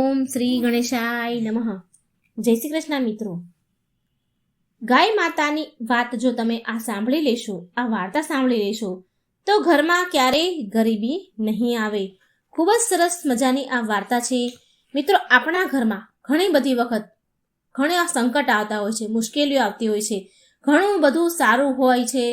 ઓમ શ્રી ગણેશાય નમઃ. જય શ્રી કૃષ્ણ મિત્રો. ગાય માતાની વાત જો તમે આ સાંભળી લેશો, આ વાર્તા સાંભળી લેશો તો ઘરમાં ક્યારેય ગરીબી નહીં આવે. ખૂબ જ સરસ મજાની આ વાર્તા છે મિત્રો. આપણા ઘરમાં ઘણી બધી વખત ઘણા સંકટ આવતા હોય છે, મુશ્કેલીઓ આવતી હોય છે, ઘણું બધું સારું હોય છે,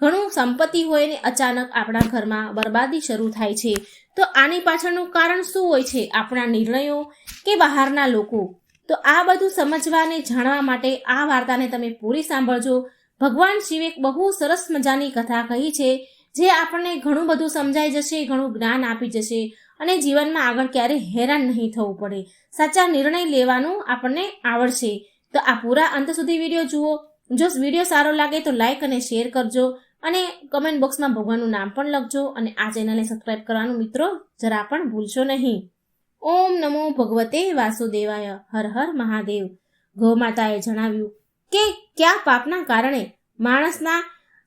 ઘણું સંપત્તિ હોય ને અચાનક આપણા ઘરમાં બરબાદી શરૂ થાય છે. તો આની પાછળનું કારણ શું હોય છે? આપણા નિર્ણયો કે બહારના લોકો? તો આ બધું સમજવાને જાણવા માટે આ વાર્તાને તમે પૂરી સાંભળજો. ભગવાન શિવે બહુ સરસ મજાની કથા કહી છે, જે આપણને ઘણું બધું સમજાઈ જશે, ઘણું જ્ઞાન આપી જશે અને જીવનમાં આગળ ક્યારેય હેરાન નહીં થવું પડે. સાચા નિર્ણય લેવાનું આપણને આવડશે. તો આ પૂરા અંત સુધી વિડીયો જુઓ. જો વિડીયો સારો લાગે તો લાઈક અને શેર કરજો અને કમેન્ટ બોક્સમાં ભગવાનનું નામ પણ લખજો અને આ ચેનલને સબસ્ક્રાઇબ કરવાનું મિત્રો જરા પણ ભૂલશો નહીં. ઓમ નમો ભગવતે વાસુદેવાય. હર હર મહાદેવ. ગૌમાતાએ જણાવ્યું કે કયા પાપના કારણે માણસના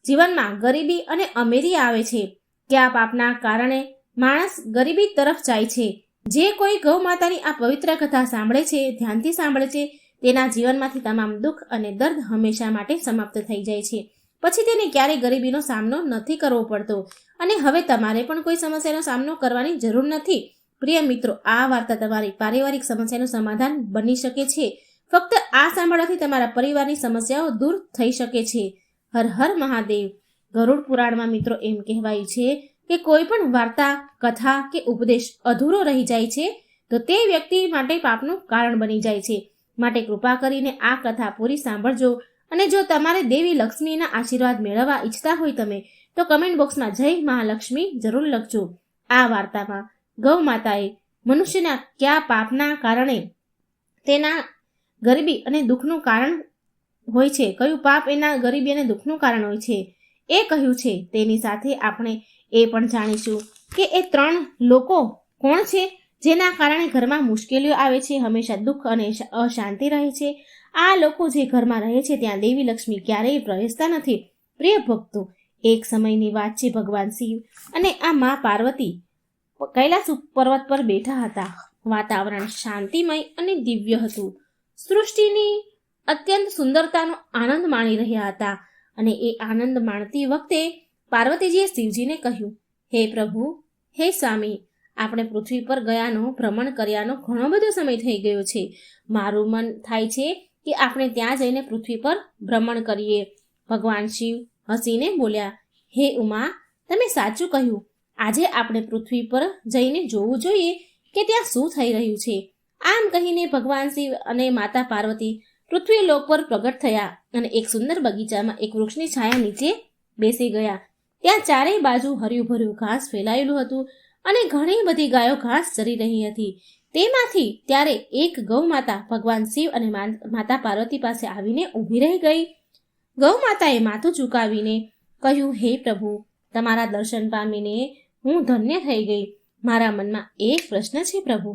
જીવનમાં ગરીબી અને અમીરી આવે છે, કયા પાપના કારણે માણસ ગરીબી તરફ જાય છે. જે કોઈ ગૌમાતાની આ પવિત્ર કથા સાંભળે છે, ધ્યાનથી સાંભળે છે, તેના જીવનમાંથી તમામ દુઃખ અને દર્દ હંમેશા માટે સમાપ્ત થઈ જાય છે. પછી તેને ક્યારેય ગરીબીનો સામનો નથી કરવો પડતો અને હવે તમારે પણ કોઈ સમસ્યાનો સામનો કરવાની જરૂર નથી. પ્રિય મિત્રો, આ વાર્તા તમારી પારિવારિક સમસ્યાનું સમાધાન બની શકે છે. ફક્ત આ સાંભળવાથી તમારા પરિવારની સમસ્યાઓ દૂર થઈ શકે છે. હર હર મહાદેવ. ગરુડ પુરાણમાં મિત્રો એમ કહેવાયું છે કે કોઈ પણ વાર્તા, કથા કે ઉપદેશ અધૂરો રહી જાય છે તો તે વ્યક્તિ માટે પાપનું કારણ બની જાય છે. માટે કૃપા કરીને આ કથા પૂરી સાંભળજો. અને જો તમારે દેવી લક્ષ્મીના આશીર્વાદ મેળવવા ઈચ્છતા હોય તમે તો કમેન્ટ બોક્સમાં જય મહાલક્ષ્મી જરૂર લખજો. આ વાર્તામાં ગૌ માતાએ મનુષ્યના કયા પાપના કારણે તેના ગરીબી અને દુઃખનું કારણ હોય છે, કયું પાપ એના ગરીબી અને દુઃખનું કારણ હોય છે એ કહ્યું છે. તેની સાથે આપણે એ પણ જાણીશું કે એ 3 લોકો કોણ છે જેના કારણે ઘરમાં મુશ્કેલીઓ આવે છે, હંમેશા દુઃખ અને અશાંતિ રહે છે. આ લોકો જે ઘરમાં રહે છે ત્યાં દેવી લક્ષ્મી ક્યારેય પ્રવેશતા નથી. પ્રિય ભક્તો, એક સમયની વાત છે. ભગવાન શિવ અને આ મા પાર્વતી કૈલાસ પર્વત પર બેઠા હતા. વાતાવરણ શાંતિમય અને દિવ્ય હતું. સૃષ્ટિની અત્યંત સુંદરતાનો આનંદ માણી રહ્યા હતા અને એ આનંદ માણતી વખતે પાર્વતીજીએ શિવજીને કહ્યું, હે પ્રભુ, હે સ્વામી, આપણે પૃથ્વી પર ગયાનો, ભ્રમણ કર્યાનો ઘણો બધો સમય થઈ ગયો છે. મારું મન થાય છે કે આપણે ત્યાં જઈને પૃથ્વી પર ભ્રમણ કરીએ. ભગવાન શિવ હસીને બોલ્યા, હે ઉમા, તમે સાચું કહ્યું. આજે આપણે પૃથ્વી પર જઈને જોવું જોઈએ કે ત્યાં શું થઈ રહ્યું છે. આમ કહીને ભગવાન શિવ અને માતા પાર્વતી પૃથ્વી લોક પર પ્રગટ થયા અને એક સુંદર બગીચામાં એક વૃક્ષની છાયા નીચે બેસી ગયા. ત્યાં ચારેય બાજુ હર્યું ભર્યું ઘાસ ફેલાયેલું હતું અને ઘણી બધી ગાયો ઘાસ ચરી રહી હતી. તેમાંથી ત્યારે એક ગૌ માતા ભગવાન શિવ અને માતા પાર્વતી પાસે આવીને ઊભી રહી ગઈ. ગૌ માતાએ માથું ઝુકાવીને કહ્યું, હે પ્રભુ, તમારા દર્શન પામીને હું ધન્ય થઈ ગઈ. મારા મનમાં એક પ્રશ્ન છે પ્રભુ,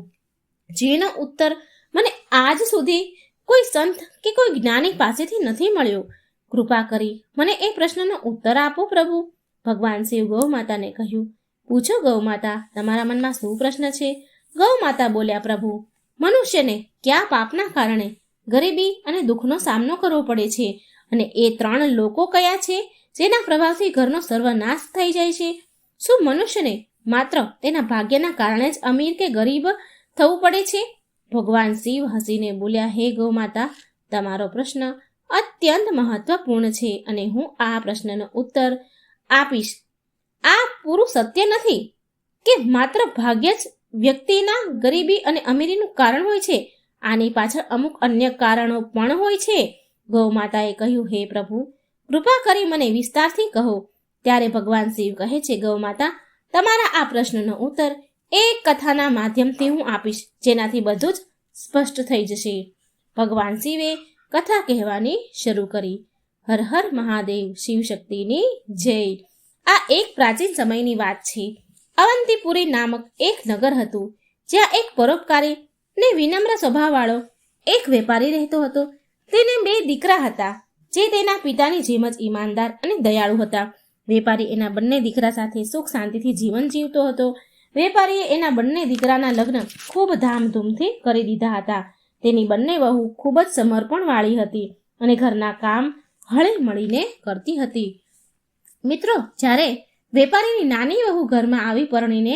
જેનો ઉત્તર મને આજ સુધી કોઈ સંત કે કોઈ જ્ઞાની પાસેથી નથી મળ્યો. કૃપા કરી મને એ પ્રશ્નનો ઉત્તર આપો પ્રભુ. ભગવાન શિવ ગૌ માતાને કહ્યું, પૂછો ગૌ માતા, તમારા મનમાં શું પ્રશ્ન છે? ગૌ માતા બોલ્યા, પ્રભુ, મનુષ્યને કયા પાપના કારણે ગરીબી અને દુઃખનો સામનો કરવો પડે છે અને એ 3 લોકો કયા છે જેના પ્રભાવથી ઘરનો સર્વનાશ થઈ જાય છે? શું મનુષ્યને માત્ર તેના ભાગ્યના કારણે જ અમીર કે ગરીબ થવું પડે છે? ભગવાન શિવ હસીને બોલ્યા, હે ગૌ માતા, તમારો પ્રશ્ન અત્યંત મહત્વપૂર્ણ છે અને હું આ પ્રશ્નનો ઉત્તર આપીશ. આ પૂરું સત્ય નથી કે માત્ર ભાગ્ય જ વ્યક્તિના ગરીબી અને અમીરીનું કારણ હોય છે. આની પાછળ અમુક અન્ય કારણો પણ હોય છે. ગૌ માતાએ કહ્યું, હે પ્રભુ, કૃપા કરી મને વિસ્તારથી કહો. ત્યારે ભગવાન શિવ કહે છે, ગૌ માતા, તમારા આ પ્રશ્નનો ઉત્તર એક કથાના માધ્યમથી હું આપીશ, જેનાથી બધું જ સ્પષ્ટ થઈ જશે. ભગવાન શિવે કથા કહેવાની શરૂ કરી. હર હર મહાદેવ. શિવ શક્તિની જય. આ એક પ્રાચીન સમયની વાત છે. અવંતીપુરી નામક એક નગર હતું, જ્યાં એક પરોપકારી ને વિનમ્ર સ્વભાવવાળો એક વેપારી રહેતો હતો. તેને 2 દીકરા હતા, જે તેના પિતાની જેમ જ ઈમાનદાર અને દયાળુ હતા. વેપારી એના બંને દીકરા સાથે સુખ શાંતિથી જીવન જીવતો હતો. વેપારીએ એના બંને દીકરાના લગ્ન ખૂબ ધામધૂમથી કરી દીધા હતા. તેની બંને વહુ ખૂબ જ સમર્પણવાળી હતી અને ઘરના કામ હળી મળીને કરતી હતી. મિત્રો, જ્યારે વેપારીની નાની વહુ ઘરમાં આવી પરણીને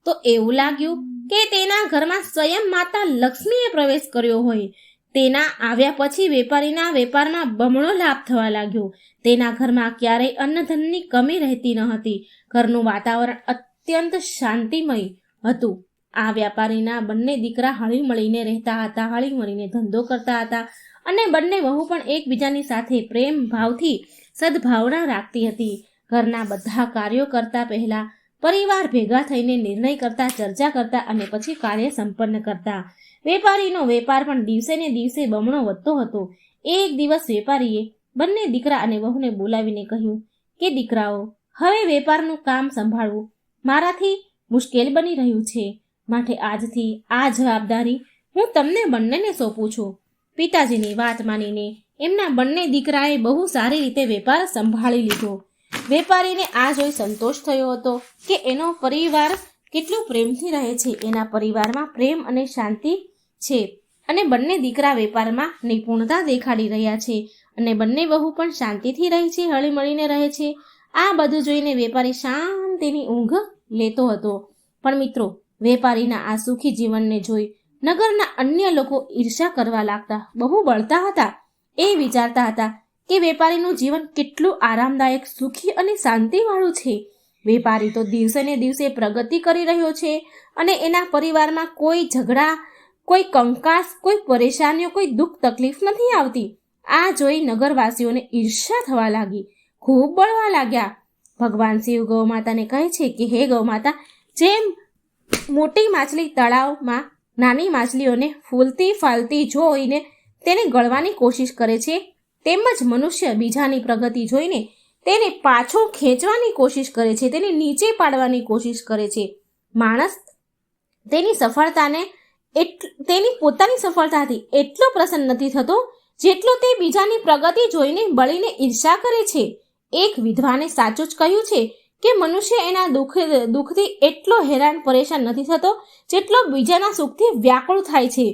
તો એવું લાગ્યું કે તેના ઘરમાં સ્વયં માતા લક્ષ્મીએ પ્રવેશ કર્યો હોય. તેના આવ્યા પછી વેપારીના વેપારમાં બમણો લાભ થવા લાગ્યો. તેના ઘરમાં ક્યારેય અન્નધનની કમી રહેતી ન હતી. ઘરનું વાતાવરણ અત્યંત શાંતિમય હતું. આ વ્યાપારીના બંને દીકરા હળી મળીને રહેતા હતા, હળી મળીને ધંધો કરતા હતા અને બંને વહુ પણ એકબીજાની સાથે પ્રેમ ભાવથી સદભાવના રાખતી હતી. ઘરના બધા કાર્યો કરતા પહેલા પરિવાર ભેગા થઈને નિર્ણય કરતા, ચર્ચા કરતા અને પછી કાર્ય સંપન્ન કરતા. વેપારીનો વેપાર પણ દિવસે ને દિવસે બમણો વધતો હતો. એક દિવસ વેપારીએ બંને દીકરા અને વહુને બોલાવીને કહ્યું કે દીકરાઓ, હવે વેપારનું કામ સંભાળવું મારાથી મુશ્કેલ બની રહ્યું છે, માટે આજથી આ જવાબદારી હું તમને બંનેને સોંપું છું. પિતાજીની વાત માનીને એમના બંને દીકરાએ બહુ સારી રીતે વેપાર સંભાળી લીધો. વેપારીને આ જોઈ સંતોષ થયો હતો કે એનો પરિવાર કેટલું પ્રેમથી રહે છે. એના પરિવારમાં પ્રેમ અને શાંતિ છે અને બંને દીકરા વેપારમાં નિપુણતા દેખાડી રહ્યા છે અને બંને વહુ પણ શાંતિથી રહે છે, હળી મળીને રહે છે. આ બધું જોઈને વેપારી શાંતિની ઊંઘ લેતો હતો. પણ મિત્રો, વેપારીના આ સુખી જીવનને જોઈ નગરના અન્ય લોકો ઈર્ષા કરવા લાગતા, બહુ બળતા હતા. એ વિચારતા હતા કે વેપારીનું જીવન કેટલું આરામદાયક, સુખી અને શાંતિવાળું છે. વેપારી તો દિવસે ને દિવસે પ્રગતિ કરી રહ્યો છે અને એના પરિવારમાં કોઈ ઝઘડા, કોઈ કંકાસ, કોઈ પરેશાનીઓ, કોઈ દુઃખ તકલીફ નથી આવતી. આ જોઈ નગરવાસીઓને ઈર્ષા થવા લાગી, ખૂબ બળવા લાગ્યા. ભગવાન શિવ ગૌમાતાને કહે છે કે હે ગૌમાતા, જેમ મોટી માછલી તળાવમાં નાની માછલીઓને ફૂલતી ફાલતી જોઈને તેને ગળવાની કોશિશ કરે છે, તેમજ મનુષ્ય બીજાની પ્રગતિ જોઈને તેને પાછો ખેંચવાની કોશિશ કરે છે, તેને નીચે પાડવાની કોશિશ કરે છે. માણસ તેની પોતાની સફળતાથી એટલો પ્રસન્ન નથી થતો જેટલો તે બીજાની પ્રગતિ જોઈને બળીને ઈર્ષા કરે છે. એક વિદ્વાને સાચું જ કહ્યું છે કે મનુષ્ય એના દુઃખથી એટલો હેરાન પરેશાન નથી થતો જેટલો બીજાના સુખથી વ્યાકુળ થાય છે.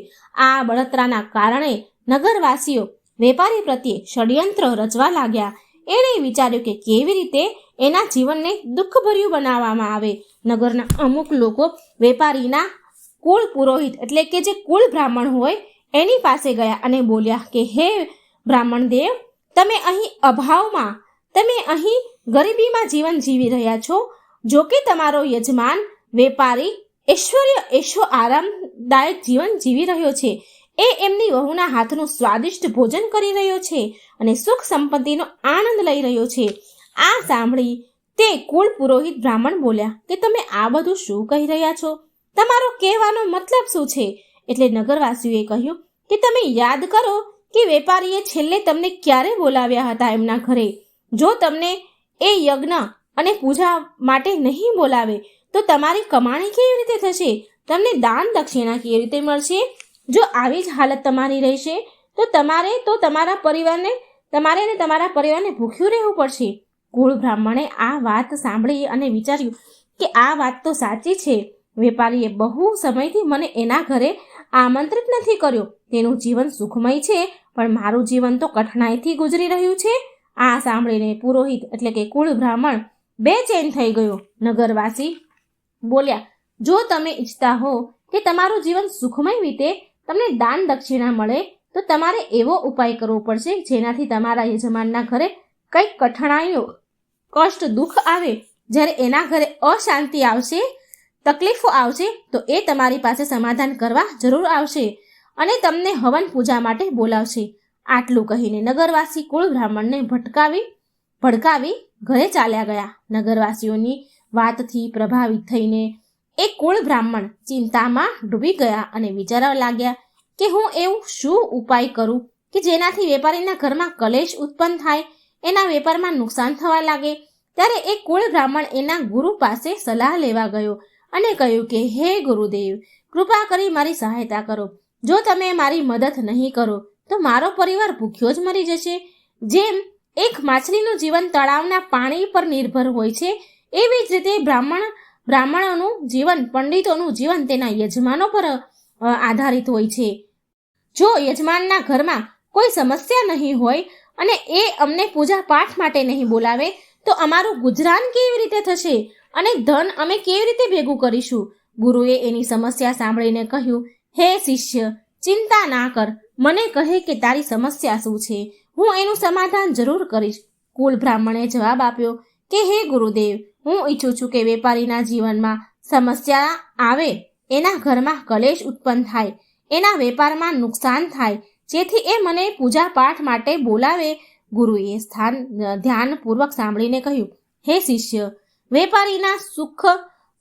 આ બળતરાના કારણે નગરવાસીઓ વેપારી પ્રત્યે ષડયંત્ર રચવા લાગ્યા. એણે વિચાર્યું કે કેવી રીતે એના જીવનને દુઃખભર્યું બનાવવામાં આવે. નગરના અમુક લોકો વેપારીના કુળ પુરોહિત એટલે કે જે કુળ બ્રાહ્મણ હોય એની પાસે ગયા અને બોલ્યા કે હે બ્રાહ્મણ દેવ, તમે અહીં અભાવમાં, તમે અહીં ગરીબીમાં જીવન જીવી રહ્યા છો. જો કે તમારો યજમાન વેપારી એશો આરામદાયક જીવન જીવી રહ્યો છે. એ એમની વહુના હાથનું સ્વાદિષ્ટ ભોજન કરી રહ્યો છે અને સુખ સંપત્તિનો આનંદ લઈ રહ્યો છે. આ સાંભળી તે કુળ પુરોહિત બ્રાહ્મણ બોલ્યા કે તમે આ બધું શું કહી રહ્યા છો? તમારો કહેવાનો મતલબ શું છે? એટલે નગરવાસીઓએ કહ્યું કે તમે યાદ કરો કે વેપારીએ છેલ્લે તમને ક્યારે બોલાવ્યા હતા એમના ઘરે. જો તમને એ યજ્ઞ અને પૂજા માટે નહીં બોલાવે તો તમારી કમાણી કેવી રીતે થશે? તમને દાન દક્ષિણા કેવી રીતે મળશે? જો આવી જ હાલત તમારી રહેશે તો તમારા પરિવારને ભૂખ્યું રહેવું પડશે. કુળ બ્રાહ્મણે આ વાત સાંભળી અને વિચાર્યું કે આ વાત તો સાચી છે. વેપારીએ બહુ સમયથી મને એના ઘરે આમંત્રિત નથી કર્યો. તેનું જીવન સુખમય છે, પણ મારું જીવન તો કઠણાઈથી ગુજરી રહ્યું છે. આ સાંભળીને પુરોહિત એટલે કે કુળ બ્રાહ્મણ બેચેન થઈ ગયો. નગરવાસી બોલ્યા, જો તમે ઈચ્છતા હો કે તમારું જીવન સુખમય વીતે, તમને દાન દક્ષિણા મળે, તો તમારે એવો ઉપાય કરવો પડશે જેનાથી તમારા યજમાનના ઘરે કંઈક કઠણાઈઓ, કષ્ટ, દુઃખ આવે. જ્યારે એના ઘરે અશાંતિ આવશે, તકલીફો આવશે, તો એ તમારી પાસે સમાધાન કરવા જરૂર આવશે અને તમને હવન પૂજા માટે બોલાવશે. આટલું કહીને નગરવાસી કુળ બ્રાહ્મણને ભડકાવી ઘરે ચાલ્યા ગયા. નગરવાસીઓની વાતથી પ્રભાવિત થઈને એ કુળ બ્રાહ્મણ ચિંતામાં ડૂબી ગયા અને વિચારવા લાગ્યા કે હું એવું શું ઉપાય કરું કે જેનાથી વેપારીના ઘરમાં કલેશ ઉત્પન્ન થાય, એના વેપારમાં નુકસાન થવા લાગે. ત્યારે એ કુળ બ્રાહ્મણ એના ગુરુ પાસે સલાહ લેવા ગયો અને કહ્યું કે હે ગુરુદેવ, કૃપા કરી મારી સહાયતા કરો. જો તમે મારી મદદ નહીં કરો તો મારો પરિવાર ભૂખ્યો જ મરી જશે. જેમ એક માછલીનું જીવન તળાવના પાણી પર નિર્ભર હોય છે, એવી જ રીતે બ્રાહ્મણોનું જીવન, પંડિતોનું જીવન તેના યજમાનો પર આધારિત હોય છે. જો યજમાનના ઘરમાં કોઈ સમસ્યા નહીં હોય અને એ અમને પૂજા પાઠ માટે નહીં બોલાવે તો અમારું ગુજરાન કેવી રીતે થશે અને ધન અમે કેવી રીતે ભેગું કરીશું? ગુરુએ એની સમસ્યા સાંભળીને કહ્યું, હે શિષ્ય, ચિંતા ના કર. મને કહે કે તારી સમસ્યા શું છે, હું એનું સમાધાન જરૂર કરીશ. કુલ બ્રાહ્મણે જવાબ આપ્યો કે હે ગુરુદેવ, હું ઈચ્છું છું કે વેપારીના જીવનમાં સમસ્યા આવે, એના ઘરમાં કલેશ ઉત્પન્ન થાય, એના વેપારમાં નુકસાન થાય, જેથી એ મને પૂજા પાઠ માટે બોલાવે. ગુરુએ ધ્યાનપૂર્વક સાંભળીને કહ્યું, હે શિષ્ય, વેપારીના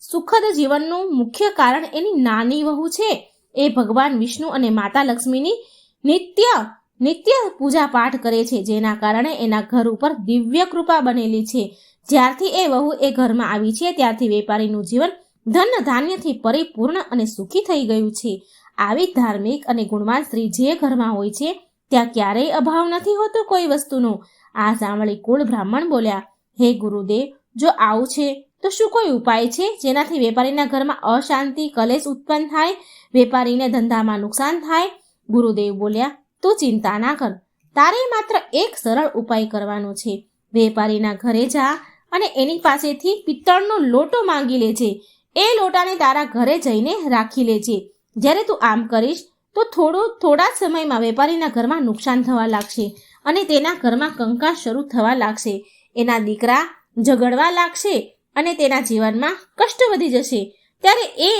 સુખદ જીવનનું મુખ્ય કારણ એની નાની વહુ છે. એ ભગવાન વિષ્ણુ અને માતા લક્ષ્મીની નિત્ય પૂજા પાઠ કરે છે, જેના કારણે એના ઘર ઉપર દિવ્ય કૃપા બનેલી છે. જ્યારથી એ વહુ એ ઘરમાં આવી છે ત્યારથી વેપારીનું જીવન ધન ધાન્યથી પરિપૂર્ણ અને સુખી થઈ ગયું છે. આવી ધાર્મિક અને ગુણવાન સ્ત્રી જે ઘરમાં હોય છે ત્યાં ક્યારેય અભાવ નથી હોતો કોઈ વસ્તુનો. આ સાંભળી કુળ બ્રાહ્મણ બોલ્યા, હે ગુરુદેવ, જો આવું છે તો શું કોઈ ઉપાય છે જેનાથી વેપારીના ઘરમાં અશાંતિ, કલેશ ઉત્પન્ન થાય, વેપારીને ધંધામાં નુકસાન થાય? ગુરુદેવ બોલ્યા, તું ચિંતા ના કર, તારે માત્ર એક સરળ ઉપાય કરવાનો છે. વેપારીના ઘરે જા અને એની પાસેથી પિત્તળનો લોટો માંગી લેજે. એ લોટાને તારા ઘરે જઈને રાખી લેજે. જ્યારે તું આમ કરીશ તો થોડા સમયમાં વેપારીના ઘરમાં નુકસાન થવા લાગશે અને તેના ઘરમાં કંકાસ શરૂ થવા લાગશે. એના દીકરા ઝઘડવા લાગશે અને તેના જીવનમાં કષ્ટ વધી જશે. ત્યારે એ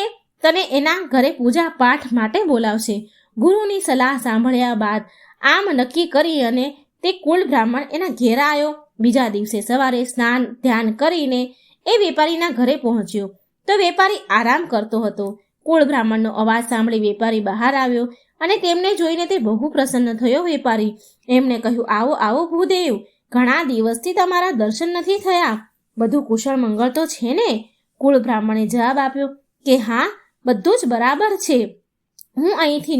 તને એના ઘરે પૂજા પાઠ માટે બોલાવશે. ગુરુની સલાહ સાંભળ્યા બાદ આમ નક્કી કરી અને તે કુળ બ્રાહ્મણ એના ઘેર આવ્યો. બીજા દિવસે સવારે સ્નાન ધ્યાન કરીને એ વેપારીના ઘરે પહોંચ્યો તો વેપારી આરામ કરતો હતો. કુળ બ્રાહ્મણનો અવાજ સાંભળી વેપારી બહાર આવ્યો અને તેમને જોઈને તે બહુ પ્રસન્ન થયો. વેપારી એમને કહ્યું, આવો આવો ભૂદેવ, ઘણા દિવસથી તમારા દર્શન નથી થયા, બધું કુશળ મંગળ તો છે ને? કુળ બ્રાહ્મણે જવાબ આપ્યો કે હા, બધું જ બરાબર છે. હું અહીંથી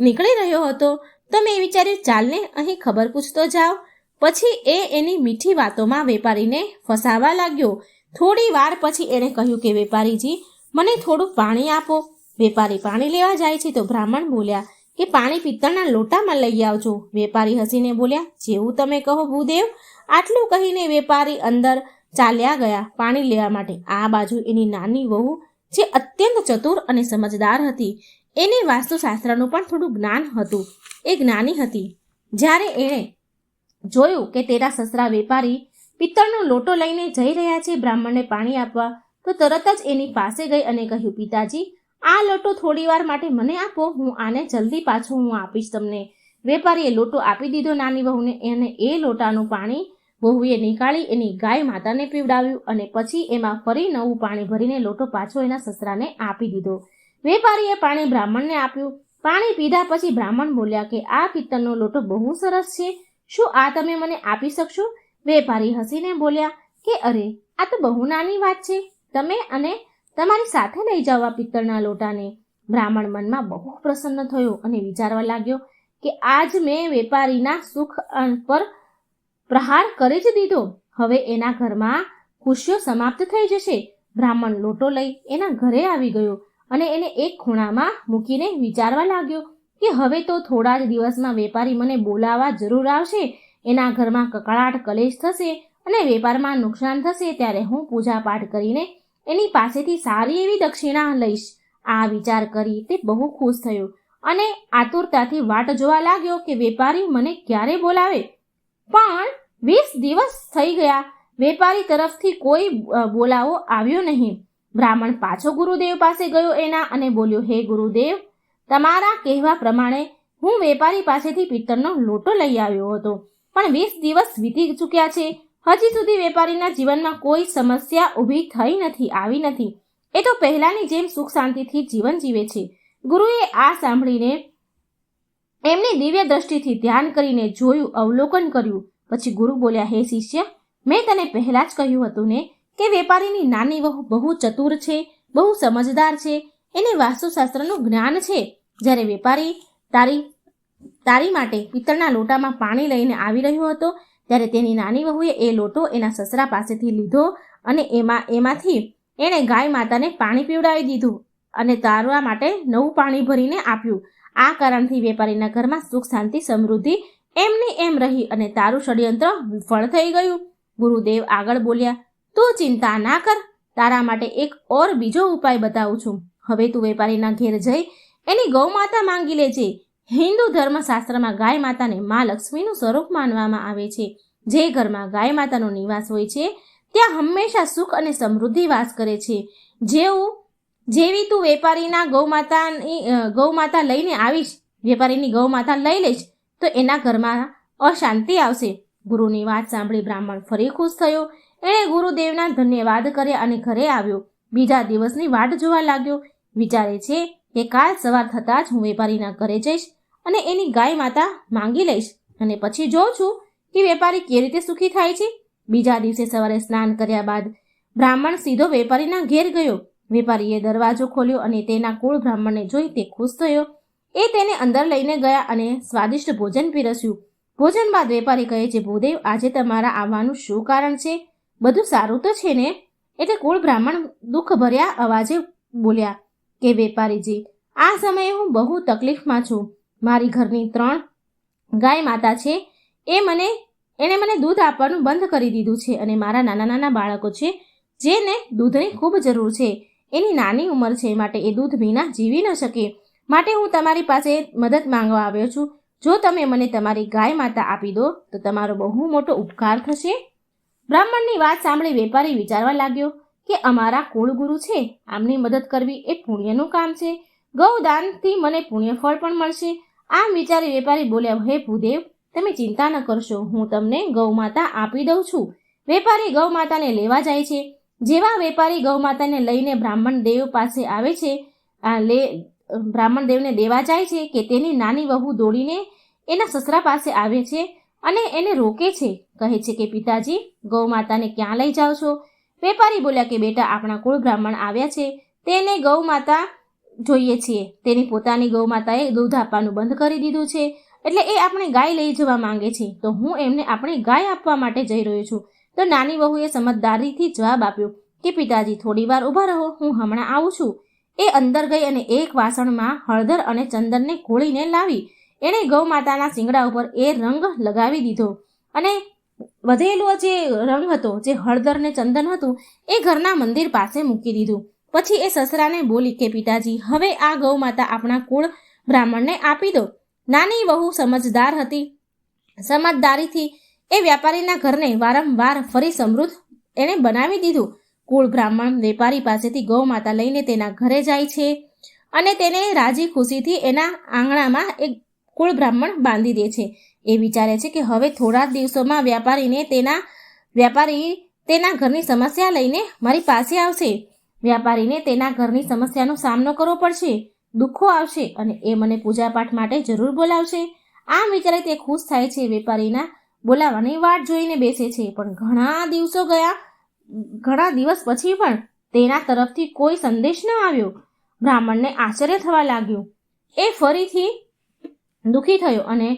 નીકળી રહ્યો હતો તો મેં વિચાર્યું ચાલને અહીં ખબર પૂછતો જાઉં. પછી એ એની મીઠી વાતોમાં વેપારીને ફસાવા લાગ્યો. થોડી વાર પછી એણે કહ્યું કે વેપારીજી, મને થોડું પાણી આપો. વેપારી પાણી લેવા જાય છે તો બ્રાહ્મણ બોલ્યા કે પાણી પિત્તળના લોટામાં લઈ આવજો. વેપારી હસીને બોલ્યા, જેવું તમે કહો ભૂદેવ. આટલું કહીને વેપારી અંદર ચાલ્યા ગયા પાણી લેવા માટે. આ બાજુ એની નાની વહુ જે અત્યંત ચતુર અને સમજદાર હતી, એને વાસ્તુશાસ્ત્રનું પણ થોડું જ્ઞાન હતું, એ જ્ઞાની હતી. જ્યારે એણે જોયું કે તેના સસરા વેપારી પિત્તળનો લોટો લઈને જઈ રહ્યા છે બ્રાહ્મણને પાણી આપવા, તો તરત જ એની પાસે ગઈ અને કહ્યું, પિતાજી, આ લોટો થોડી વાર માટે મને આપો, હું આને જલ્દી પાછો હું આપીશ તમને. વેપારીએ લોટો આપી દીધો નાની વહુને અને એ લોટાનું પાણી વહુએ નીકાળી એની ગાય માતાને પીવડાવ્યું અને પછી એમાં ફરી નવું પાણી ભરીને લોટો પાછો એના સસરાને આપી દીધો. વેપારીએ પાણી બ્રાહ્મણને આપ્યું. પાણી પીધા પછી બ્રાહ્મણ બોલ્યા કે આ પિત્તળનો લોટો બહુ સરસ છે, શું આ તમે મને આપી શકશો? વેપારી હસીને બોલ્યા કે અરે, આ તો બહુ નાની વાત છે, તમે અને તમારી સાથે લઈ જાઓ આ પિત્તળના લોટાને. બ્રાહ્મણ મનમાં બહુ પ્રસન્ન થયો અને વિચારવા લાગ્યો કે આજ મેં વેપારીના સુખ પર પ્રહાર કરી જ દીધો, હવે એના ઘરમાં ખુશીઓ સમાપ્ત થઈ જશે. બ્રાહ્મણ લોટો લઈ એના ઘરે આવી ગયો અને એને એક ખૂણામાં મૂકીને વિચારવા લાગ્યો કે હવે તો થોડા જ દિવસમાં વેપારી મને બોલાવવા જરૂર આવશે, એના ઘરમાં કકળાટ કલેશ થશે અને વેપારમાં નુકસાન થશે, ત્યારે હું પૂજા પાઠ કરીને એની પાસેથી સારી એવી દક્ષિણા લઈશ. આ વિચાર કરી તે બહુ ખુશ થયો અને આતુરતાથી વાટ જોવા લાગ્યો કે વેપારી મને ક્યારે બોલાવે. પણ 20 દિવસ થઈ ગયા, વેપારી તરફથી કોઈ બોલાવો આવ્યો નહીં. બ્રાહ્મણ પાછો ગુરુદેવ પાસે ગયો એના અને બોલ્યો, હે ગુરુદેવ, તમારા કહેવા પ્રમાણે હું વેપારી પાસેથી પિત્તળનો લોટો લઈ આવ્યો હતો, પણ 20 દિવસ વીતી ચૂક્યા છે, હજી સુધી વેપારીના જીવનમાં કોઈ સમસ્યા ઊભી આવી નથી. એ તો પહેલાની જેમ સુખ શાંતિથી જીવન જીવે છે. ગુરુએ આ સાંભળીને એમની દિવ્ય દ્રષ્ટિથી ધ્યાન કરીને જોયું, અવલોકન કર્યું. પછી ગુરુ બોલ્યા, હે શિષ્ય, મેં તને પહેલા જ કહ્યું હતું ને કે વેપારીની નાની વહુ બહુ ચતુર છે, બહુ સમજદાર છે, એને વાસ્તુશાસ્ત્રનું જ્ઞાન છે. જ્યારે વેપારી તારી માટે પિત્તળના લોટામાં પાણી લઈને આવી રહ્યો હતો ત્યારે તેની નાની વહુએ એ લોટો એના સસરા પાસેથી લીધો અને એમાંથી એણે ગાય માતાને પાણી પીવડાવી દીધું અને તારવા માટે નવું પાણી ભરીને આપ્યું. આ કારણથી વેપારીના ઘરમાં સુખ શાંતિ સમૃદ્ધિ એમની એમ રહી અને તારું ષડયંત્ર વિફળ થઈ ગયું. ગુરુદેવ આગળ બોલ્યા, તું ચિંતા ના કર, તારા માટે એક ઓર બીજો ઉપાય બતાવું છું. હવે તું વેપારીના ઘેર જઈ એની ગૌ માતા માંગી લેજે. હિન્દુ ધર્મશાસ્ત્રમાં ગાય માતાને મા લક્ષ્મીનું સ્વરૂપ માનવામાં આવે છે. જે ઘરમાં ગાય માતાનો નિવાસ હોય છે ત્યાં હંમેશા સુખ અને સમૃદ્ધિ વાસ કરે છે. જેવી તું વેપારીના ગૌમાતા લઈને આવીશ, વેપારીની ગૌમાતા લઈ લઈશ તો એના ઘરમાં અશાંતિ આવશે. ગુરુની વાત સાંભળી બ્રાહ્મણ ફરી ખુશ થયો. એણે ગુરુદેવના ધન્યવાદ કર્યા અને ઘરે આવ્યો. બીજા દિવસની વાટ જોવા લાગ્યો. વિચારે છે કે કાલ સવાર થતાં જ હું વેપારીના ઘરે જઈશ અને એની ગાય માતા માંગી લઈશ અને પછી જોઉં છું કે વેપારી કેવી રીતે સુખી થાય છે. બીજા દિવસે સવારે સ્નાન કર્યા બાદ બ્રાહ્મણ સીધો વેપારીના ઘેર ગયો. વેપારીએ દરવાજો ખોલ્યો અને તેના કુળ બ્રાહ્મણને જોઈ તે ખુશ થયો. એ તેને અંદર લઈને ગયા અને સ્વાદિષ્ટ ભોજન પીરસ્યું. ભોજન બાદ વેપારી કહે છે, ભૂદેવ, આજે તમારા આવવાનું શું કારણ છે? બધું સારું તો છે ને? એટલે કુળ બ્રાહ્મણ દુઃખ ભર્યા અવાજે બોલ્યા કે વેપારીજી, આ સમયે હું બહુ તકલીફમાં છું. મારી ઘરની 3 ગાય માતા છે. એણે મને દૂધ આપવાનું બંધ કરી દીધું છે અને મારા નાના નાના બાળકો છે જેને દૂધની ખૂબ જરૂર છે. એની નાની ઉંમર છે, માટે એ દૂધ વિના જીવી ન શકે. માટે હું તમારી પાસે મદદ માંગવા આવ્યો છું. જો તમે મને તમારી ગાય માતા આપી દો તો તમારો બહુ મોટો ઉપકાર થશે. બ્રાહ્મણની વાત સાંભળી વેપારી વિચારવા લાગ્યો કે અમારા કુળગુરુ છે, આમની મદદ કરવી એ પુણ્યનું કામ છે. ગૌદાનથી મને પુણ્યફળ પણ મળશે. આમ વિચારી વેપારી બોલ્યા, હે ભૂદેવ, તમે ચિંતા ન કરશો, હું તમને ગૌમાતા આપી દઉં છું. વેપારી ગૌમાતાને લેવા જાય છે. જેવા વેપારી ગૌમાતાને લઈને બ્રાહ્મણ દેવ પાસે આવે છે, બ્રાહ્મણ દેવને દેવા જાય છે કે તેની નાની વહુ દોડીને એના સસરા પાસે આવે છે અને એને રોકે છે. કહે છે કે પિતાજી, ગૌમાતાને ક્યાં લઈ જાઓ છો? વેપારી બોલ્યા કે બેટા, આપણા કુળ બ્રાહ્મણ આવ્યા છે, તેને ગૌમાતા જોઈએ છીએ. તેની પોતાની ગૌમાતાએ દૂધ આપવાનું બંધ કરી દીધું છે, એટલે એ આપણે ગાય લઈ જવા માંગે છે. તો હું એમને આપણી ગાય આપવા માટે જઈ રહ્યો છું. તો નાની વહુએ સમજદારીથી જવાબ આપ્યો કે પિતાજી, થોડી વાર ઊભા રહો, હું હમણાં આવું છું. એ અંદર ગઈ અને એક વાસણમાં હળદર અને ચંદનને ઘોળીને લાવી. એણે ગૌમાતાના શિંગડા ઉપર એ રંગ લગાવી દીધો અને વધેલો જે રંગ હતો, જે હળદર ને ચંદન હતું, એ ઘરના મંદિર પાસે મૂકી દીધું. પછી એ સસરાને બોલી કે પિતાજી, હવે આ ગૌમાતા આપણા કુળ બ્રાહ્મણને આપી દો. નાની વહુ સમજદાર હતી. સમજદારીથી એ વેપારીના ઘરને વારંવાર ફરી સમૃદ્ધ એણે બનાવી દીધું. કુળ બ્રાહ્મણ વેપારી પાસેથી ગૌમાતા લઈને તેના ઘરે જાય છે અને તેને રાજી ખુશીથી એના આંગણામાં એક કુળ બ્રાહ્મણ બાંધી દે છે. એ વિચારે છે કે હવે થોડા દિવસોમાં વેપારી તેના ઘરની સમસ્યા લઈને મારી પાસે આવશે. વેપારીને તેના ઘરની સમસ્યાનો સામનો કરવો પડશે, દુઃખો આવશે અને એ મને પૂજાપાઠ માટે જરૂર બોલાવશે. આમ વિચારે તે ખુશ થાય છે. વેપારીના બોલાવવાની વાટ જોઈને બેસે છે. પણ ઘણા દિવસ પછી પણ તેના તરફથી કોઈ સંદેશ ન આવ્યો. બ્રાહ્મણને આશ્ચર્ય થવા લાગ્યું. એ ફરીથી દુઃખી થયો અને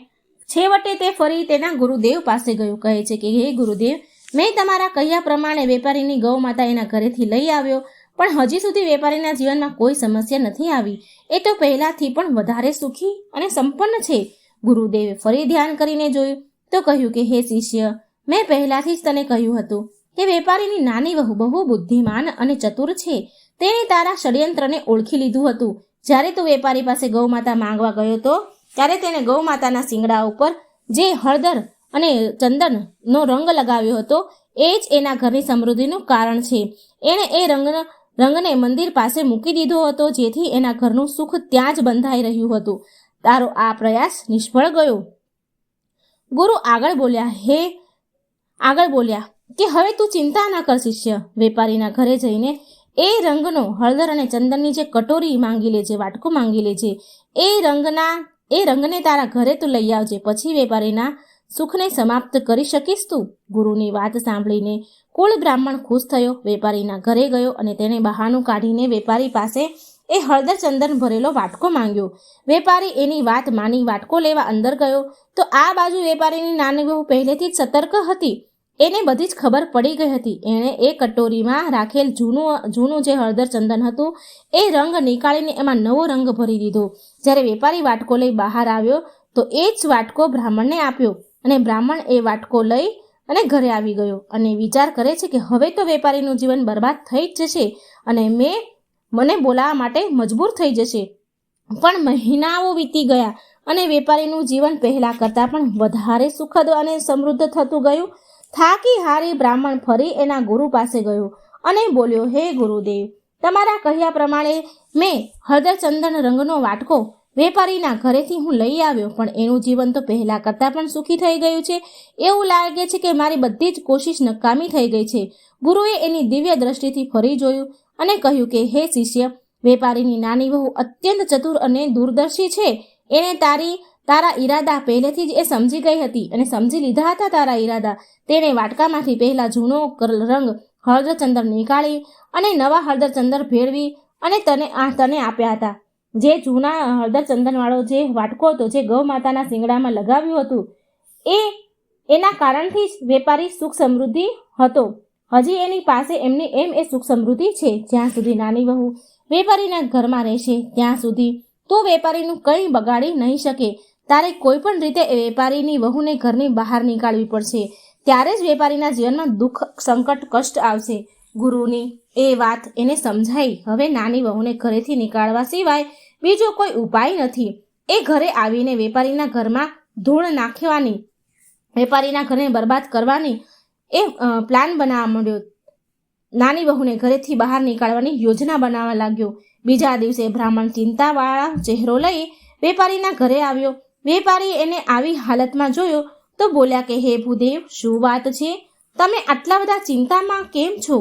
છેવટે તે ફરી તેના ગુરુદેવ પાસે ગયો. કહે છે કે હે ગુરુદેવ, મેં તમારા કહ્યા પ્રમાણે વેપારીની ગૌ માતા એના ઘરેથી લઈ આવ્યો, પણ હજી સુધી વેપારીના જીવનમાં કોઈ સમસ્યા નથી આવી. એ તો પહેલાથી પણ વધારે સુખી અને સંપન્ન છે. ગુરુદેવે ફરી ધ્યાન કરીને જોયું તો કહ્યું કે હે શિષ્ય, મેં પહેલાથી જ તને કહ્યું હતું કે વેપારીની નાની વહુ બહુ બુદ્ધિમાન અને ચતુર છે. તેણે તારા ષડયંત્રને ઓળખી લીધું હતું. જ્યારે તું વેપારી પાસે ગૌમાતા માંગવા ગયો હતો ત્યારે તેને ગૌમાતાના શિંગડા ઉપર જે હળદર અને ચંદનનો રંગ લગાવ્યો હતો એ જ એના ઘરની સમૃદ્ધિનું કારણ છે. એણે એ રંગને મંદિર પાસે મૂકી દીધો હતો, જેથી એના ઘરનું સુખ ત્યાં જ બંધાઈ રહ્યું હતું. તારો આ પ્રયાસ નિષ્ફળ ગયો. ગુરુ આગળ બોલ્યા કે હવે તું ચિંતા ના કર શિષ્ય. વેપારીના ઘરે જઈને એ રંગનો હળદર અને ચંદનની જે કટોરી માંગી લેજે, વાટકો માંગી લેજે. એ રંગને તારા ઘરે તું લઈ આવજે. પછી વેપારીના સુખને સમાપ્ત કરી શકીશ તું. ગુરુની વાત સાંભળીને કુળ બ્રાહ્મણ ખુશ થયો. વેપારીના ઘરે ગયો અને તેણે બહાનું કાઢીને વેપારી પાસે એ હળદર ચંદન ભરેલો વાટકો માંગ્યો. વેપારી એની વાત માની વાટકો લેવા અંદર ગયો તો આ બાજુ વેપારીની નાની વહુ પહેલેથી જ સતર્ક હતી. એને બધી જ ખબર પડી ગઈ હતી. એણે એ કટોરીમાં રાખેલ જૂનું જે હળદર ચંદન હતું એ રંગ નીકાળીને એમાં નવો રંગ ભરી દીધો. જ્યારે વેપારી વાટકો લઈ બહાર આવ્યો તો એ જ વાટકો બ્રાહ્મણને આપ્યો અને બ્રાહ્મણ એ વાટકો લઈ અને ઘરે આવી ગયો અને વિચાર કરે છે કે હવે તો વેપારીનું જીવન બરબાદ થઈ જ જશે અને મને બોલાવવા માટે મજબૂર થઈ જશે. પણ મહિનાઓ વીતી ગયા અને વેપારીનું જીવન પહેલાં કરતાં પણ વધારે સુખદ અને સમૃદ્ધ થતું ગયું. થાકી હારી બ્રાહ્મણ ફરી એના ગુરુ પાસે ગયો અને બોલ્યો, હે ગુરુદેવ, તમારા કહ્યા પ્રમાણે મેં હળદર ચંદન રંગનો વાટકો વેપારીના ઘરેથી હું લઈ આવ્યો, પણ એનું જીવન તો પહેલાં કરતાં પણ સુખી થઈ ગયું છે. એવું લાગે છે કે મારી બધી જ કોશિશ નકામી થઈ ગઈ છે. ગુરુએ એની દિવ્ય દ્રષ્ટિથી ફરી જોયું અને કહ્યું કે હે શિષ્ય, વેપારીની નાની વહુ અત્યંત ચતુર અને દૂરદર્શી છે. એણે તારા ઈરાદા પહેલેથી જ એ સમજી ગઈ હતી અને સમજી લીધા હતા તારા ઈરાદા. તેણે વાટકામાંથી પહેલા જૂનો રંગ હળદર ચંદન નીકાળી અને નવા હળદર ચંદન ભેળવી અને તને આપ્યા હતા. જે જૂના હળદર ચંદનવાળો જે વાટકો હતો જે ગૌ માતાના શિંગડામાં લગાવ્યું હતું એના કારણથી જ વેપારી સુખ સમૃદ્ધિ હતો. હજી એની પાસે એ સુખ સમૃદ્ધિ છે. જ્યાં સુધી નાની વહુ વેપારીના ઘરમાં રહેશે ત્યાં સુધી તો વેપારીનું કંઈ બગાડી નહીં શકે. તારે કોઈ પણ રીતે વેપારીની વહુને ઘરની બહાર નીકાળવી પડશે. ત્યારે જ વેપારીના જીવનમાં દુઃખ, સંકટ, કષ્ટ આવશે. ગુરુની એ વાત એને સમજાઈ. હવે નાની વહુને ઘરેથી નીકાળવા સિવાય બીજો કોઈ ઉપાય નથી. એ ઘરે આવીને વેપારીના ઘરમાં ધૂળ નાખવાની, વેપારીના ઘરને બરબાદ કરવાની એ પ્લાન બનાવવા માંડ્યો. નાની વહુને ઘરેથી બહાર નીકાળવાની યોજના બનાવવા લાગ્યો. બીજા દિવસે બ્રાહ્મણ ચિંતાવાળા ચહેરો લઈ વેપારીના ઘરે આવ્યો. વેપારી એને આવી હાલતમાં જોયો તો બોલ્યા કે હે ભૂદેવ, શું વાત છે? તમે આટલા બધા ચિંતામાં કેમ છો?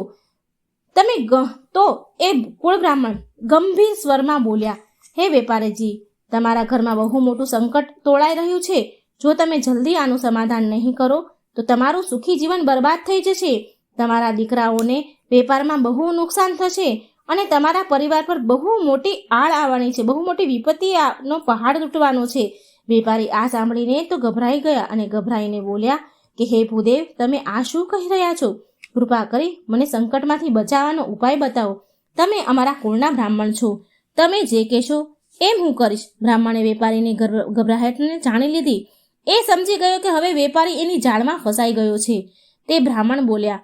તો એ કુળ બ્રાહ્મણ ગંભીર સ્વરમાં બોલ્યા, હે વેપારીજી, તમારા ઘરમાં બહુ મોટું સંકટ તોળાઈ રહ્યું છે. જો તમે જલ્દી આનું સમાધાન નહીં કરો તો તમારું સુખી જીવન બરબાદ થઈ જશે. તમારા દીકરાઓને વેપારમાં બહુ નુકસાન થશે અને તમારા પરિવાર પર બહુ મોટી આળ આવવાની છે. બહુ મોટી વિપત્તિનો પહાડ તૂટવાનો છે. વેપારી આ સાંભળીને તો ગભરાઈ ગયા અને ગભરાઈને બોલ્યા કે હે ભૂદેવ, તમે આ શું કહી રહ્યા છો? કૃપા કરી મને સંકટમાંથી બચાવવાનો ઉપાય બતાવો. તમે અમારા કુળના બ્રાહ્મણ છો. તમે જે કહેશો એમ હું કરીશ. બ્રાહ્મણે વેપારીની ગભરાટને જાણી લીધી. એ સમજી ગયો કે હવે વેપારી એની જાળમાં ફસાઈ ગયો છે. તે બ્રાહ્મણ બોલ્યા,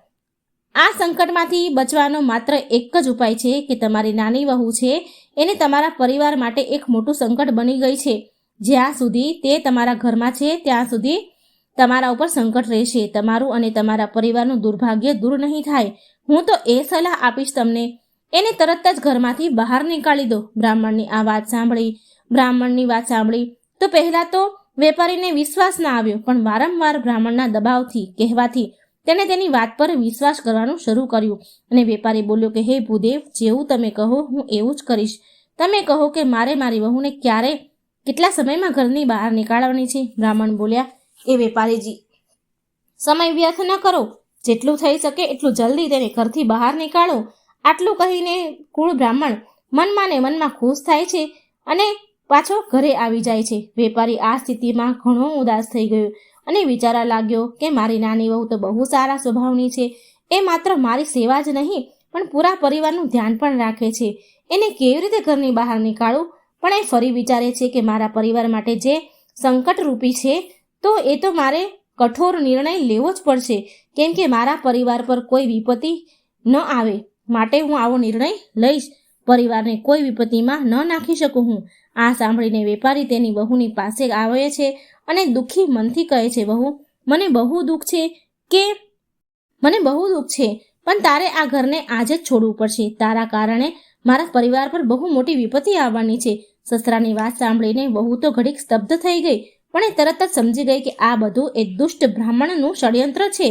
આ સંકટમાંથી બચવાનો માત્ર એક જ ઉપાય છે કે તમારી નાની વહુ છે એને તમારા પરિવાર માટે એક મોટું સંકટ બની ગઈ છે. જ્યાં સુધી તે તમારા ઘરમાં છે ત્યાં સુધી તમારા ઉપર સંકટ રહેશે. તમારું અને તમારા પરિવારનું દુર્ભાગ્ય દૂર નહીં થાય. હું તો એ સલાહ આપીશ તમને, એને તરત જ ઘરમાંથી બહાર નીકાળી દો. બ્રાહ્મણની વાત સાંભળી તો પહેલાં તો વેપારીને વિશ્વાસ ના આવ્યો, પણ વારંવાર બ્રાહ્મણના દબાવથી, કહેવાથી તેણે તેની વાત પર વિશ્વાસ કરવાનું શરૂ કર્યું અને વેપારી બોલ્યો કે હે ભૂદેવ, જેવું તમે કહો હું એવું જ કરીશ. તમે કહો કે મારે મારી વહુને કેટલા સમયમાં ઘરની બહાર નીકાળવાની છે? બ્રાહ્મણ બોલ્યા, એ વેપારીજી, સમય વ્યર્થ ન કરો. જેટલું થઈ શકે એટલું જલ્દી તેને ઘરથી બહાર નીકાળો. આટલું કહીને કુળ બ્રાહ્મણ મનમાં ને મનમાં ખુશ થાય છે અને પાછો ઘરે આવી જાય છે. વેપારી આ સ્થિતિમાં ઘણો ઉદાસ થઈ ગયો અને વિચારવા લાગ્યો કે મારી નાની વહુ તો બહુ સારા સ્વભાવની છે. એ માત્ર મારી સેવા જ નહીં પણ પૂરા પરિવારનું ધ્યાન પણ રાખે છે. એને કેવી રીતે ઘરની બહાર નીકાળું? પણ એ ફરી વિચારે છે કે મારા પરિવાર માટે જે સંકટરૂપી છે તો એ તો મારે કઠોર નિર્ણય લેવો જ પડશે, કેમ કે મારા પરિવાર પર કોઈ વિપત્તિ ન આવે માટે હું આવો નિર્ણય લઈશ. પરિવારને કોઈ વિપત્તિમાં ન નાખી શકું હું. આ સાંભળીને વેપારી તેની વહુની પાસે આવે છે અને દુઃખી મનથી કહે છે, વહુ, મને બહુ દુઃખ છે પણ તારે આ ઘરને આજે જ છોડવું પડશે. તારા કારણે મારા પરિવાર પર બહુ મોટી વિપત્તિ આવવાની છે. સસરાની વાત સાંભળીને વહુ તો ઘડીક સ્તબ્ધ થઈ ગઈ, પણ એ તરત જ સમજી ગઈ કે આ બધું એ દુષ્ટ બ્રાહ્મણનું ષડયંત્ર છે.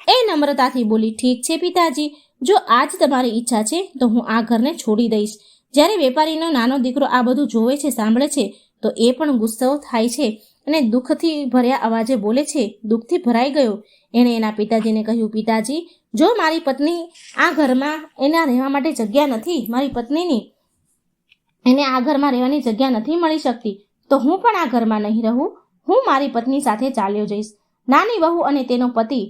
એ નમ્રતાથી બોલી, ઠીક છે પિતાજી, જો આજ તમારી ઈચ્છા છે તો હું આ ઘરને છોડી દઈશ. જ્યારે વેપારીનો નાનો દીકરો આ બધું જોવે છે, સાંભળે છે તો એ પણ ગુસ્સો થાય છે અને દુઃખથી ભર્યા અવાજે બોલે છે. દુઃખથી ભરાઈ ગયો. એણે એના પિતાજીને કહ્યું, પિતાજી, જો મારી પત્ની આ ઘરમાં એના રહેવા માટે જગ્યા નથી, મારી પત્નીની એને આ ઘરમાં રહેવાની જગ્યા નથી મળી શકતી, તો હું પણ આ ઘરમાં નહીં રહું. હું મારી પત્ની સાથે ચાલ્યો જઈશ. નાની વહુ અને તેનો પતિ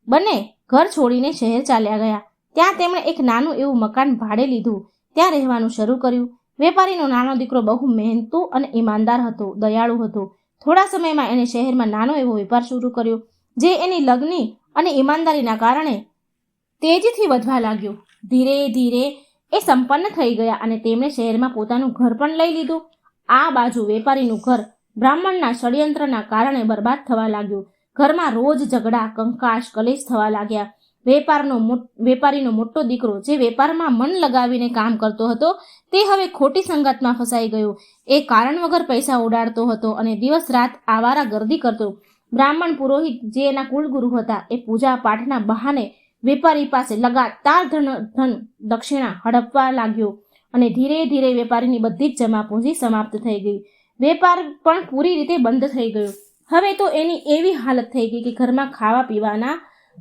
બંને ઘર છોડીને શહેર ચાલ્યા ગયા. ત્યાં તેમણે એક નાનું એવું મકાન ભાડે લીધું. ત્યાં રહેવાનું શરૂ કર્યું. વેપારીનો નાનો દીકરો બહુ મહેનતુ અને ઈમાનદાર હતો, દયાળુ હતો. થોડા સમયમાં એણે શહેરમાં નાનો એવો વેપાર શરૂ કર્યો, જે એની લગ્ની અને ઈમાનદારીના કારણે તેજીથી વધવા લાગ્યો. ધીરે ધીરે એ સંપન્ન થઈ ગયા અને તેમણે શહેરમાં પોતાનું ઘર પણ લઈ લીધું. આ બાજુ વેપારીનું ઘર બ્રાહ્મણના ષડયંત્રના કારણે બરબાદ થવા લાગ્યું. ઘરમાં રોજ ઝઘડા, કંકાશ, કલેશ થવા લાગ્યા. વેપારીનો મોટો દીકરો, જે વેપારમાં મન લગાવીને કામ કરતો હતો, તે હવે ખોટી સંગતમાં ફસાઈ ગયો. એ કારણ વગર પૈસા ઉડાડતો હતો અને દિવસ રાત આવારા ગર્દી કરતો. બ્રાહ્મણ પુરોહિત, જે એના કુલગુરુ હતા, એ પૂજા પાઠના બહાને વેપારી પાસે લગાતાર ધન દક્ષિણા હડપવા લાગ્યો અને ધીરે ધીરે વેપારીની બધી જ જમાપૂંજી સમાપ્ત થઈ ગઈ. વેપાર પણ પૂરી રીતે બંધ થઈ ગયો. હવે તો એની એવી હાલત થઈ ગઈ કે ઘરમાં ખાવા પીવાના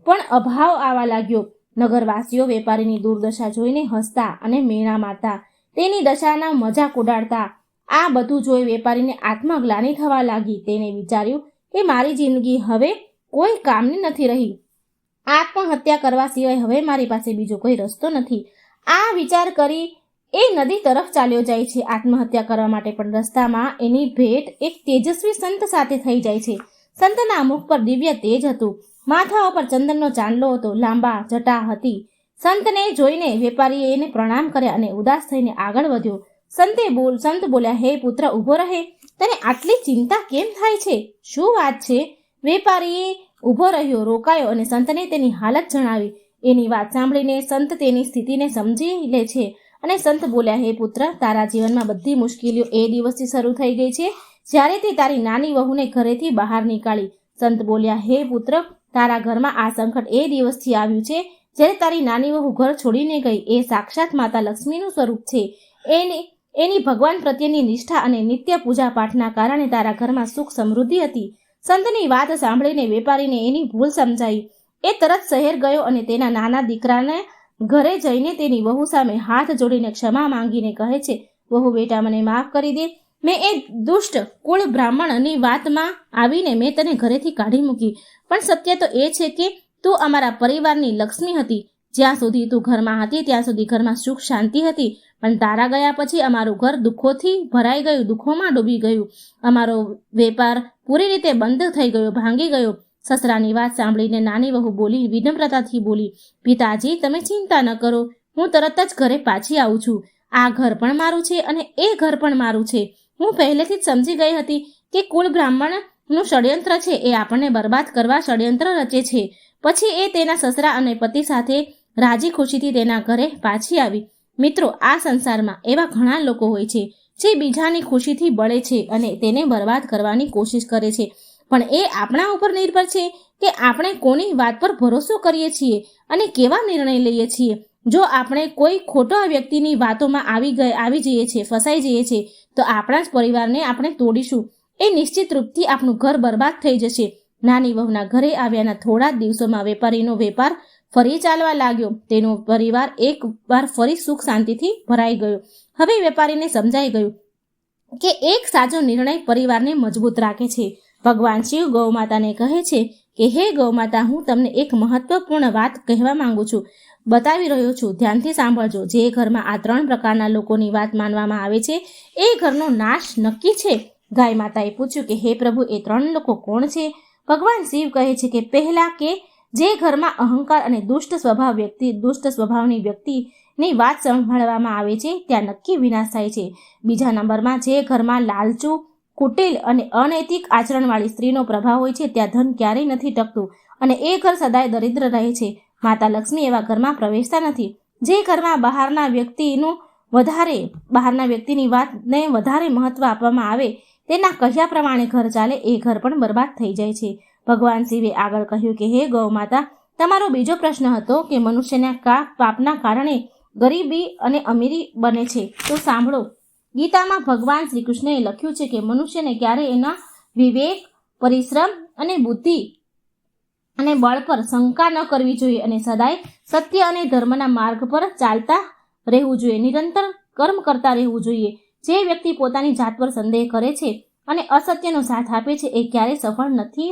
પણ અભાવ આવવા લાગ્યો. નગરવાસીઓ વેપારીની દુર્દશા જોઈને હસતા અને મેણા મારતા, તેની દશાના મજાક ઉડાડતા. આ બધું જોઈ વેપારીને આત્મગ્લાનિ થવા લાગી. તેને વિચાર્યું કે મારી જિંદગી હવે કોઈ કામની નથી રહી. આત્મહત્યા કરવા સિવાય હવે મારી પાસે બીજો કોઈ રસ્તો નથી. આ વિચાર કરી એ નદી તરફ ચાલ્યો જાય છે આત્મહત્યા કરવા માટે. પણ રસ્તામાં એની ભેટ એક તેજસ્વી સંત સાથે થઈ જાય છે. સંતના મુખ પર દિવ્ય તેજ હતું. માથા ઉપર ચંદનનો ચાંદલો હતો. લાંબા જટા હતી. સંતને જોઈને વેપારીએ એને પ્રણામ કર્યા અને ઉદાસ થઈને આગળ વધ્યો. સંત બોલ્યા, હે પુત્ર, ઊભો રહે. તને આટલી ચિંતા કેમ થાય છે? શું વાત છે? વેપારીએ ઊભો રહ્યો, રોકાયો અને સંતને તેની હાલત જણાવી. એની વાત સાંભળીને સંત તેની સ્થિતિને સમજી લે છે અને સંત બોલ્યા, હે પુત્ર, તારા જીવનમાં બધી મુશ્કેલીઓ એ દિવસથી શરૂ થઈ ગઈ છે જ્યારે તે તારી નાની વહુને ઘરેથી બહાર નીકાળી. સંત બોલ્યા, હે પુત્ર, તારા ઘરમાં આ સંકટ એ દિવસથી આવ્યું છે જ્યારે તારી નાની વહુ ઘર છોડીને ગઈ. એ સાક્ષાત માતા લક્ષ્મીનું સ્વરૂપ છે. એની ભગવાન પ્રત્યેની નિષ્ઠા અને નિત્ય પૂજા પાઠના કારણે તારા ઘરમાં સુખ સમૃદ્ધિ હતી. સંતની વાત સાંભળીને વેપારીને એની ભૂલ સમજાઈ. એ તરત શહેર ગયો અને તેના નાના દીકરાને ઘરે જઈને તેની વહુ સામે હાથ જોડીને ક્ષમા માંગીને કહે છે, વહુ બેટા, મને માફ કરી દે. મેં એ દુષ્ટ કુળ બ્રાહ્મણની વાતમાં આવીને મેં તને ઘરેથી કાઢી મૂકી. પણ સત્ય તો એ છે કે તું અમારા પરિવારની લક્ષ્મી હતી. જ્યાં સુધી તું ઘરમાં હતી ત્યાં સુધી ઘરમાં સુખ શાંતિ હતી. પણ તારા ગયા પછી અમારું ઘર દુઃખોથી ભરાઈ ગયું, દુઃખોમાં ડૂબી ગયું. અમારો વેપાર પૂરી રીતે બંધ થઈ ગયો, ભાંગી ગયો. સસરાની વાત સાંભળીને નાની વહુ બોલી, વિનમ્રતાથી બોલી, પિતાજી, તમે ચિંતા ન કરો. હું તરત જ ઘરે પાછી આવું છું. આ ઘર પણ મારું છે અને એ ઘર પણ મારું છે. હું પહેલેથી જ સમજી ગઈ હતી કે કુળ બ્રાહ્મણનું ષડયંત્ર છે. એ આપણને બરબાદ કરવા ષડયંત્ર રચે છે. પછી એ તેના સસરા અને પતિ સાથે રાજી ખુશીથી તેના ઘરે પાછી આવી. મિત્રો, આ સંસારમાં એવા ઘણા લોકો હોય છે જે બીજાની ખુશીથી બળે છે અને તેને બરબાદ કરવાની કોશિશ કરે છે. પણ એ આપણા ઉપર નિર્ભર છે કે આપણે કોની વાત પર ભરોસો કરીએ છીએ અને કેવા નિર્ણય લઈએ છીએ. જો આપણે કોઈ ખોટા વ્યક્તિની વાતોમાં આવી જઈએ છીએ, ફસાઈ જઈએ છીએ, તો આપણા જ પરિવારને આપણે તોડીશું. એ નિશ્ચિત રૂપથી આપણું ઘર બરબાદ થઈ જશે. નાની વહુના ઘરે આવ્યાના થોડા જ દિવસોમાં વેપારીનો વેપાર ફરી ચાલવા લાગ્યો. તેનો પરિવાર એકવાર ફરી સુખ શાંતિથી ભરાઈ ગયો. હવે વેપારીને સમજાઈ ગયું કે એક સાચો નિર્ણય પરિવારને મજબૂત રાખે છે. ભગવાન શિવ ગૌમાતાને કહે છે કે, હે ગૌમાતા, હું તમને એક મહત્વપૂર્ણ વાત કહેવા માંગુ છું, બતાવી રહ્યો છું. ધ્યાનથી સાંભળજો. જે ઘરમાં આ 3 પ્રકારના લોકોની વાત માનવામાં આવે છે એ ઘરનો નાશ નક્કી છે. ગાય માતાએ પૂછ્યું કે, હે પ્રભુ, એ 3 લોકો કોણ છે? ભગવાન શિવ કહે છે કે, પહેલા કે જે ઘરમાં અહંકાર અને દુષ્ટ સ્વભાવની વ્યક્તિની વાત સંભાળવામાં આવે છે ત્યાં નક્કી વિનાશ થાય છે. બીજા નંબરમાં જે ઘરમાં લાલચુ, કુટિલ અને અનૈતિક આચરણવાળી સ્ત્રીનો પ્રભાવ હોય છે ત્યાં ધન ક્યારેય નથી ટકતું અને એ ઘર સદાય દરિદ્ર રહે છે. માતા લક્ષ્મી એવા ઘરમાં પ્રવેશતા નથી. જે ઘરમાં બહારના વ્યક્તિની વાતને વધારે મહત્વ આપવામાં આવે, તેના કહ્યા પ્રમાણે ઘર ચાલે, એ ઘર પણ બરબાદ થઈ જાય છે. ભગવાન શિવે આગળ કહ્યું કે, હે ગૌ માતા, તમારો બીજો પ્રશ્ન હતો કે મનુષ્યના પાપના કારણે ગરીબી અને અમીરી બને છે. તો સાંભળો, ગીતામાં ભગવાન શ્રી કૃષ્ણએ લખ્યું છે કે મનુષ્યને ક્યારે એના વિવેક, પરિશ્રમ અને બુદ્ધિ અને બળ પર શંકા ન કરવી જોઈએ અને સદાય સત્ય અને ધર્મના માર્ગ પર ચાલતા રહેવું જોઈએ. નિરંતર કર્મ કરતા રહેવું જોઈએ. જે વ્યક્તિ પોતાની જાત પર સંદેહ કરે છે અને અસત્યનો સાથ આપે છે એ ક્યારેય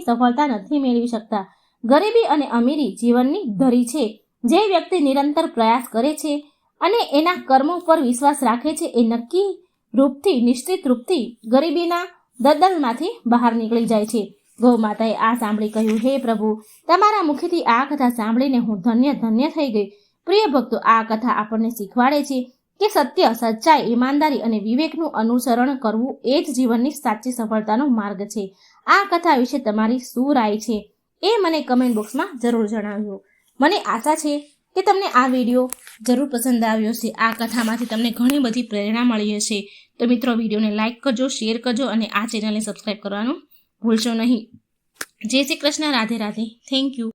સફળતા નથી મેળવી શકતા. ગરીબી અને અમીરી જીવનની ધરી છે. જે વ્યક્તિ નિરંતર પ્રયાસ કરે છે અને એના કર્મો પર વિશ્વાસ રાખે છે એ નક્કી રૂપથી નિશ્ચિત રૂપથી ગરીબીના દલદલમાંથી બહાર નીકળી જાય છે. ગૌ માતાએ આ સાંભળી કહ્યું, હે પ્રભુ, તમારા મુખેથી આ કથા સાંભળીને હું ધન્ય ધન્ય થઈ ગઈ. પ્રિય ભક્તો, આ કથા આપણને શીખવાડે છે કે સત્ય, સચ્ચાઈ, ઈમાનદારી અને વિવેકનું અનુસરણ કરવું એ જ જીવનની સાચી સફળતાનો માર્ગ છે. આ કથા વિશે તમારી શું રાય છે એ મને કમેન્ટ બોક્સમાં જરૂર જણાવજો. મને આશા છે કે તમને આ વિડીયો જરૂર પસંદ આવ્યો હશે. આ કથામાંથી તમને ઘણી બધી પ્રેરણા મળી હશે. તો મિત્રો, વિડીયોને લાઇક કરજો, શેર કરજો અને આ ચેનલને સબસ્ક્રાઈબ કરવાનું ભૂલશો નહીં. જય શ્રી કૃષ્ણ. રાધે રાધે. Thank you.